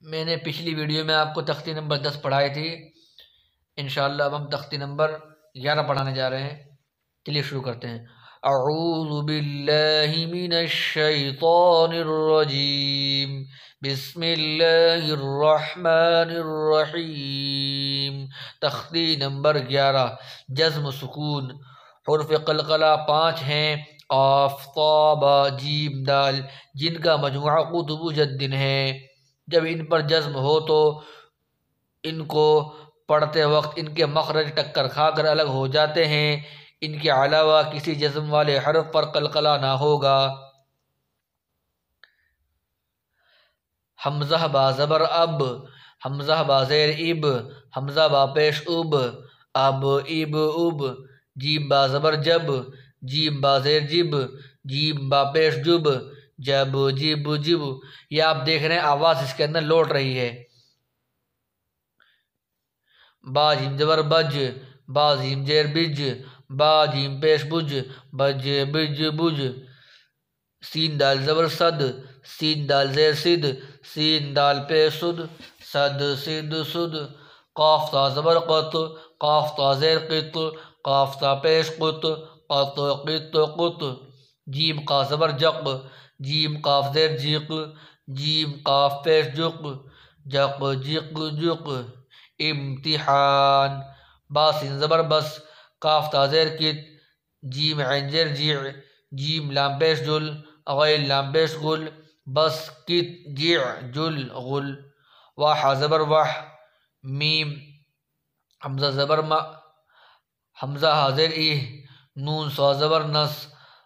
میں نے پچھلی ویڈیو میں آپ کو تختی نمبر 10 پڑھائی تھی، انشاءاللہ اب ہم تختی نمبر 11 پڑھانے جا رہے ہیں۔ چلیے شروع کرتے ہیں۔ اعوذ باللہ من الشیطان الرجیم، بسم اللہ الرحمن الرحیم۔ تختی نمبر 11، جزم سکون۔ حروف قلقلہ 5 ہیں، قاف طا با جیم دال، جن کا مجموعہ قطب جد ہے۔ جب ان پر جزم ہو تو ان کو پڑھتے وقت ان کے مخرج ٹکر کھا کر الگ ہو جاتے ہیں، ان کے علاوہ کسی جزم والے حرف پر قلقلہ نہ ہوگا۔ حمزہ با زبر اب، حمزہ با زیر اب، حمزہ با پیش اب، اب اب اب۔ جیم با زبر جب، جیم با زیر جب، جیم با پیش جب، جب جب جب۔ یہ آپ دیکھ رہے ہیں آواز اس کے اندر لوٹ رہی ہے۔ با جیم زبر بج، با جیم زیر بج، با جیم پیش بج، بج بج بج۔ سین دال زبر صد، سین دال زیر صد، سین دال پیش صد، صد صد صد۔ قاف تا زبر قط، قاف تا زیر قط، قاف تا پیش قط، قط قط قط۔ جیم قاف زبر جق، جیم قاف زیر جق، جیم قاف پیش جق، جق جق جق۔ امتحان۔ با سین زبر بس، کاف تا زیر کت، جیم عین زیر جع، جیم لام پیش جل، غین لام پیش غل، بس کت جع جل غل۔ واہ زبر واہ، میم حمزہ زبر ما، حمزہ حاضر ای، نون سا زبر نس،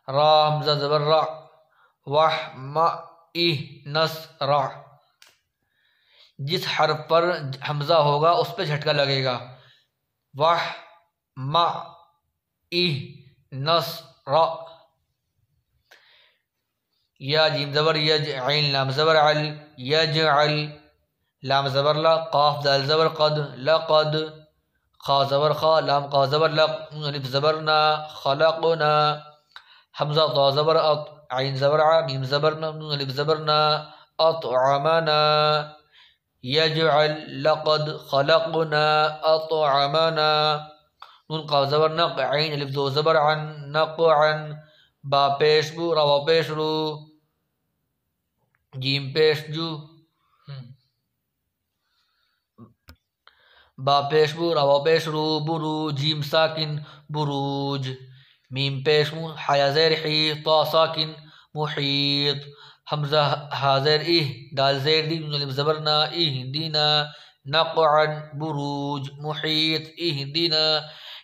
را حمزہ زبر را، واہ ما ای نس را۔ جس حرف پر حمزہ ہوگا اس پہ جھٹکا لگے گا۔ واہ ما ای نس را۔ یا جیم زبر یج، عین لام زبر عل، یجعل، لام زبر لا، قاف دال زبر قد، لقد، خا زبر خا، لام قا زبر لق، نون الف زبر نا، خلقنا۔ حمزہ طا زبر اط، عین زبر ع، میم زبر نا، نون الف زبر نا، اطعمنا۔ یجعل، لقد خلقنا اطعمنا۔ نون قاف زبر نق، عین الف دو زبر عن، نقعا۔ با پیش بو، را پیش رو، جیم پیش جو، با پیش بو، را پیش رو، برو، جیم ساکن بروج۔ میم پیش مو، حیا زیر حی، طا ساکن محیط۔ حمزہ حاضر ای، دال زیر دی، نون الف زبر نا، ای ہندینا، نقعا بروج محیط ای ہندینا۔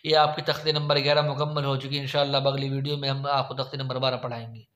یہ آپ کی تختی نمبر 11 مکمل ہو چکی۔ انشاءاللہ اگلی ویڈیو میں ہم آپ کو تختی نمبر 12 پڑھائیں گے۔